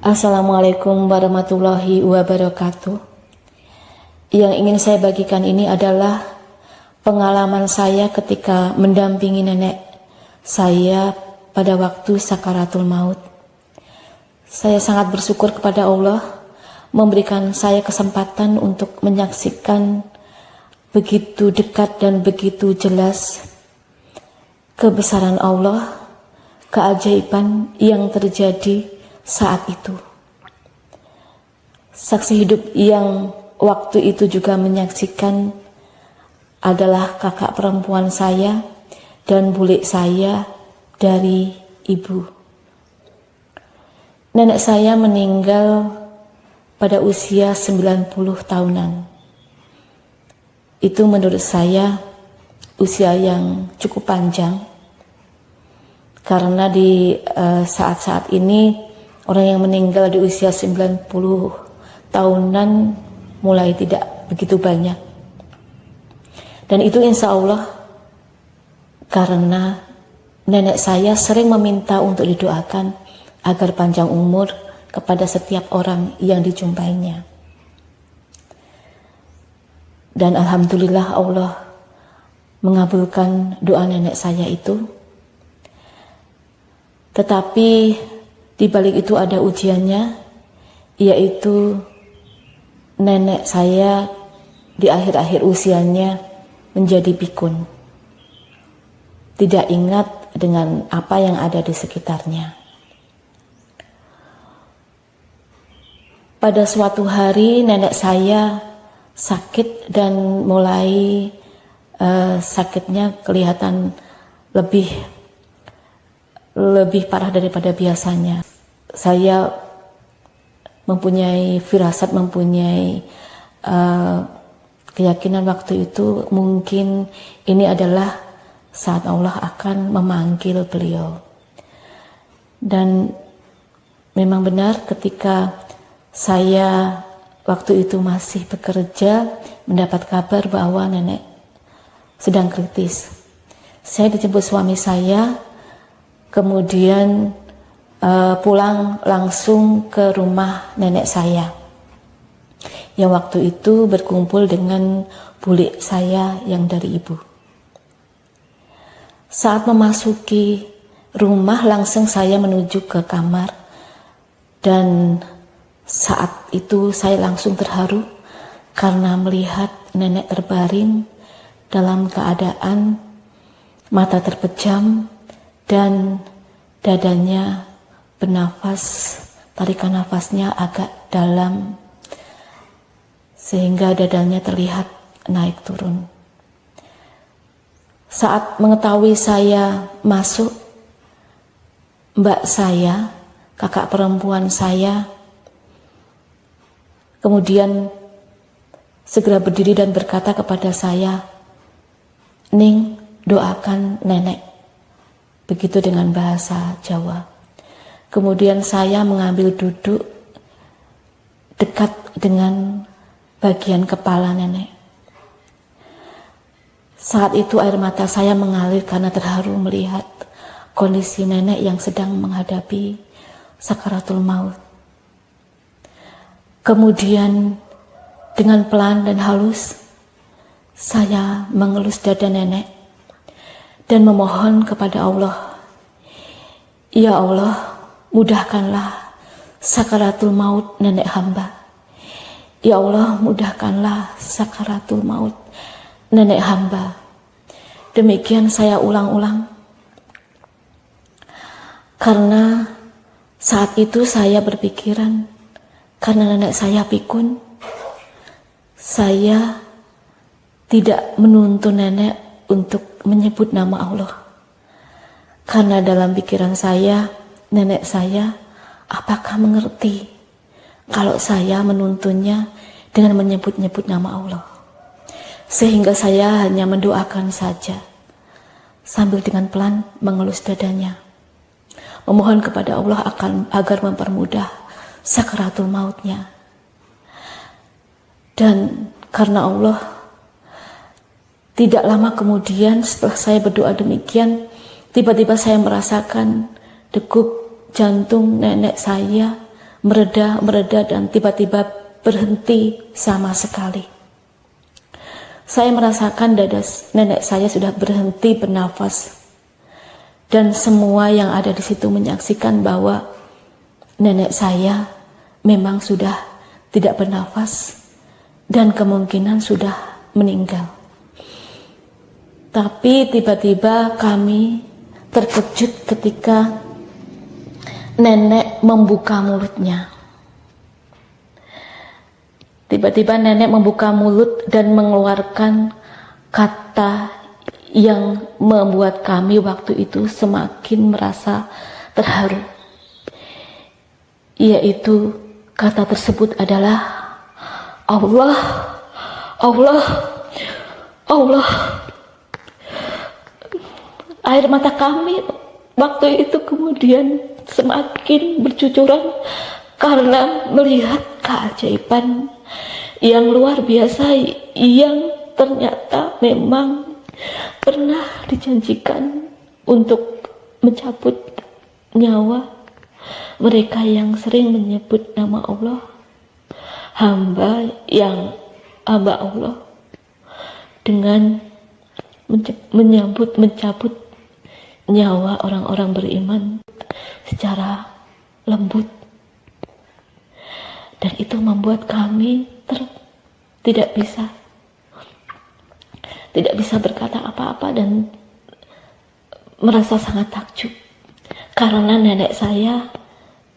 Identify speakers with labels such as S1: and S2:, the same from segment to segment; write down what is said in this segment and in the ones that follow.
S1: Assalamualaikum warahmatullahi wabarakatuh. Yang ingin saya bagikan ini adalah pengalaman saya ketika mendampingi nenek saya pada waktu sakaratul maut. Saya sangat bersyukur kepada Allah memberikan saya kesempatan untuk menyaksikan begitu dekat dan begitu jelas kebesaran Allah, keajaiban yang terjadi saat itu. Saksi hidup yang waktu itu juga menyaksikan adalah kakak perempuan saya dan bule saya dari ibu. Nenek saya meninggal pada usia 90 tahunan. Itu menurut saya usia yang cukup panjang, karena di saat-saat ini orang yang meninggal di usia 90 tahunan mulai tidak begitu banyak. Dan itu insya Allah karena nenek saya sering meminta untuk didoakan agar panjang umur kepada setiap orang yang dijumpainya. Dan alhamdulillah Allah mengabulkan doa nenek saya itu. Tetapi di balik itu ada ujiannya, yaitu nenek saya di akhir-akhir usianya menjadi pikun. Tidak ingat dengan apa yang ada di sekitarnya. Pada suatu hari nenek saya sakit dan mulai sakitnya kelihatan lebih parah daripada biasanya. Saya mempunyai firasat, mempunyai keyakinan waktu itu mungkin ini adalah saat Allah akan memanggil beliau. Dan memang benar ketika saya waktu itu masih bekerja mendapat kabar bahwa nenek sedang kritis. Saya dijemput suami saya, kemudian pulang langsung ke rumah nenek saya yang waktu itu berkumpul dengan bule saya yang dari ibu. Saat memasuki rumah langsung saya menuju ke kamar, dan saat itu saya langsung terharu karena melihat nenek terbaring dalam keadaan mata terpejam dan dadanya bernafas, tarikan nafasnya agak dalam sehingga dadanya terlihat naik turun. Saat mengetahui saya masuk, mbak saya, kakak perempuan saya, kemudian segera berdiri dan berkata kepada saya, "Ning, doakan nenek." Begitu dengan bahasa Jawa. Kemudian saya mengambil duduk dekat dengan bagian kepala nenek. Saat itu air mata saya mengalir karena terharu melihat kondisi nenek yang sedang menghadapi sakaratul maut. Kemudian dengan pelan dan halus saya mengelus dada nenek dan memohon kepada Allah, "Ya Allah, mudahkanlah sakaratul maut nenek hamba. Ya Allah, mudahkanlah sakaratul maut nenek hamba." Demikian saya ulang-ulang. Karena saat itu saya berpikiran, karena nenek saya pikun, saya tidak menuntun nenek untuk menyebut nama Allah. Karena dalam pikiran saya, nenek saya apakah mengerti kalau saya menuntunnya dengan menyebut-nyebut nama Allah. Sehingga saya hanya mendoakan saja sambil dengan pelan mengelus dadanya, memohon kepada Allah agar mempermudah sakaratul mautnya. Dan karena Allah, tidak lama kemudian setelah saya berdoa demikian, tiba-tiba saya merasakan degup jantung nenek saya mereda dan tiba-tiba berhenti sama sekali. Saya merasakan dada nenek saya sudah berhenti bernafas. Dan semua yang ada di situ menyaksikan bahwa nenek saya memang sudah tidak bernafas dan kemungkinan sudah meninggal. Tapi tiba-tiba kami terkejut ketika nenek membuka mulutnya. Tiba-tiba nenek membuka mulut dan mengeluarkan kata yang membuat kami waktu itu semakin merasa terharu. Yaitu kata tersebut adalah Allah, Allah, Allah. Air mata kami waktu itu kemudian semakin bercucuran karena melihat keajaiban yang luar biasa yang ternyata memang pernah dijanjikan untuk mencabut nyawa mereka yang sering menyebut nama Allah, hamba Allah, dengan mencabut nyawa orang-orang beriman secara lembut. Dan itu membuat kami tidak bisa berkata apa-apa dan merasa sangat takjub karena nenek saya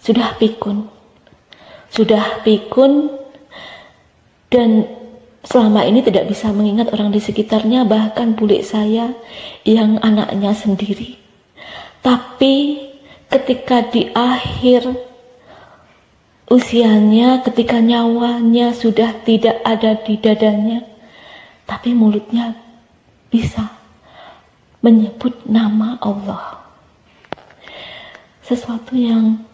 S1: sudah pikun dan selama ini tidak bisa mengingat orang di sekitarnya, bahkan bule saya yang anaknya sendiri. Tapi ketika di akhir usianya, ketika nyawanya sudah tidak ada di dadanya, tapi mulutnya bisa menyebut nama Allah. Sesuatu yang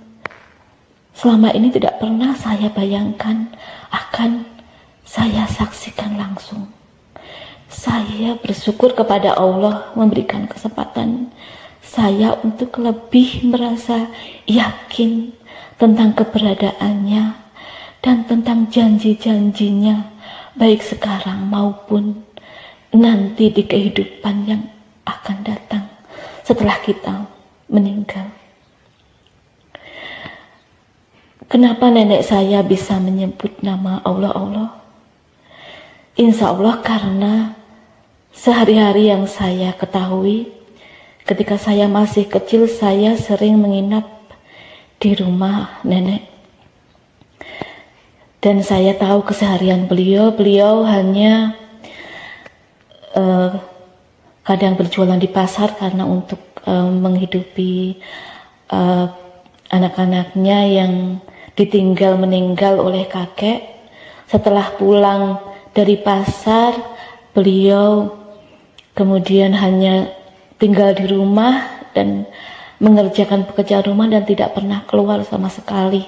S1: selama ini tidak pernah saya bayangkan akan saya saksikan langsung. Saya bersyukur kepada Allah memberikan kesempatan saya untuk lebih merasa yakin tentang keberadaannya dan tentang janji-janjinya, baik sekarang maupun nanti di kehidupan yang akan datang setelah kita meninggal. Kenapa nenek saya bisa menyebut nama Allah? Insya Allah karena sehari-hari yang saya ketahui, ketika saya masih kecil saya sering menginap di rumah nenek. Dan saya tahu keseharian beliau hanya kadang berjualan di pasar karena untuk menghidupi anak-anaknya yang ditinggal meninggal oleh kakek. Setelah pulang dari pasar, beliau kemudian hanya tinggal di rumah dan mengerjakan pekerjaan rumah dan tidak pernah keluar sama sekali.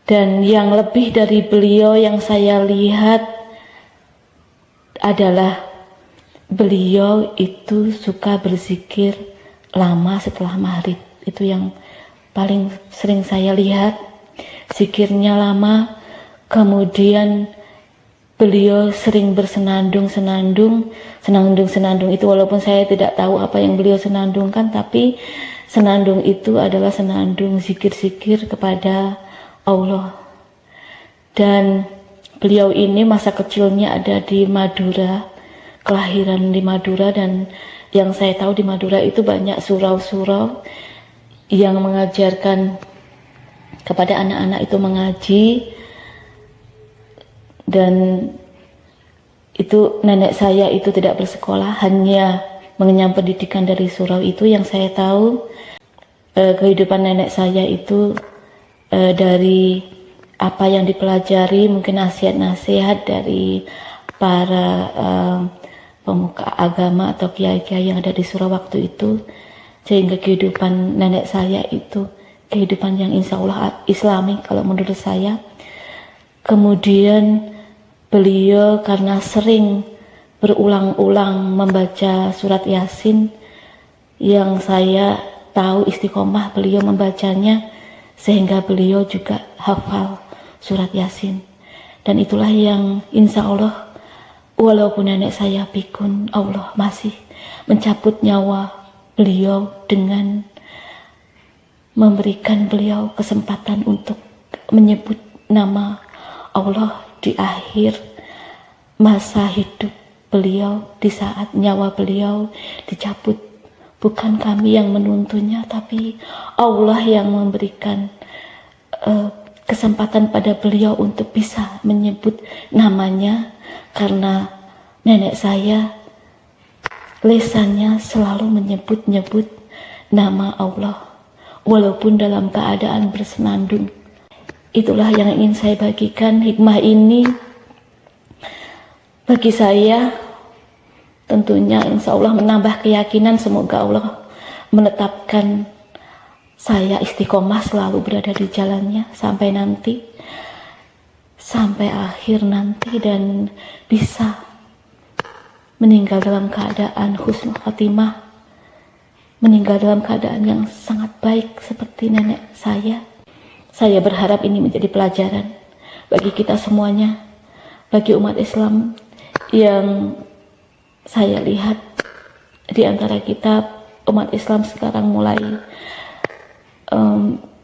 S1: Dan yang lebih dari beliau yang saya lihat adalah beliau itu suka berzikir lama setelah maghrib. Itu yang paling sering saya lihat, zikirnya lama. Kemudian beliau sering bersenandung itu, walaupun saya tidak tahu apa yang beliau senandungkan, tapi senandung itu adalah senandung zikir-zikir kepada Allah. Dan beliau ini masa kecilnya ada di Madura, kelahiran di Madura, dan yang saya tahu di Madura itu banyak surau-surau yang mengajarkan kepada anak-anak itu mengaji. Dan itu nenek saya itu tidak bersekolah, hanya mengenyam pendidikan dari surau itu. Yang saya tahu kehidupan nenek saya itu dari apa yang dipelajari, mungkin nasihat-nasihat dari para pemuka agama atau kiai-kiai yang ada di surau waktu itu, sehingga kehidupan nenek saya itu kehidupan yang insya Allah Islami kalau menurut saya. Kemudian beliau karena sering berulang-ulang membaca surat Yasin, yang saya tahu istiqomah beliau membacanya sehingga beliau juga hafal surat Yasin. Dan itulah yang insya Allah, walaupun nenek saya pikun, Allah masih mencabut nyawa beliau dengan memberikan beliau kesempatan untuk menyebut nama Allah di akhir masa hidup beliau, di saat nyawa beliau dicabut. Bukan kami yang menuntunnya, tapi Allah yang memberikan kesempatan pada beliau untuk bisa menyebut namanya, karena nenek saya lisannya selalu menyebut-nyebut nama Allah walaupun dalam keadaan bersenandung. Itulah yang ingin saya bagikan. Hikmah ini bagi saya tentunya insya Allah menambah keyakinan. Semoga Allah menetapkan saya istiqomah selalu berada di jalannya sampai nanti, sampai akhir nanti, dan bisa meninggal dalam keadaan husnul khatimah, meninggal dalam keadaan yang sangat baik seperti nenek saya. Saya berharap ini menjadi pelajaran bagi kita semuanya, bagi umat Islam yang saya lihat di antara kita umat Islam sekarang mulai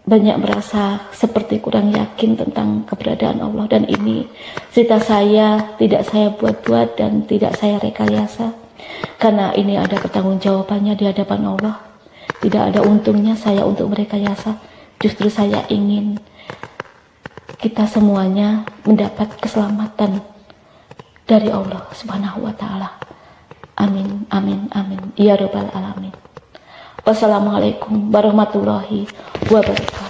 S1: banyak merasa seperti kurang yakin tentang keberadaan Allah. Dan ini cerita saya, tidak saya buat-buat dan tidak saya rekayasa, karena ini ada pertanggungjawabannya di hadapan Allah. Tidak ada untungnya saya untuk merekayasa. Justru saya ingin kita semuanya mendapat keselamatan dari Allah Subhanahu wa Ta'ala. Amin, amin, amin, ya Rabbal Alamin. Wassalamualaikum warahmatullahi wabarakatuh.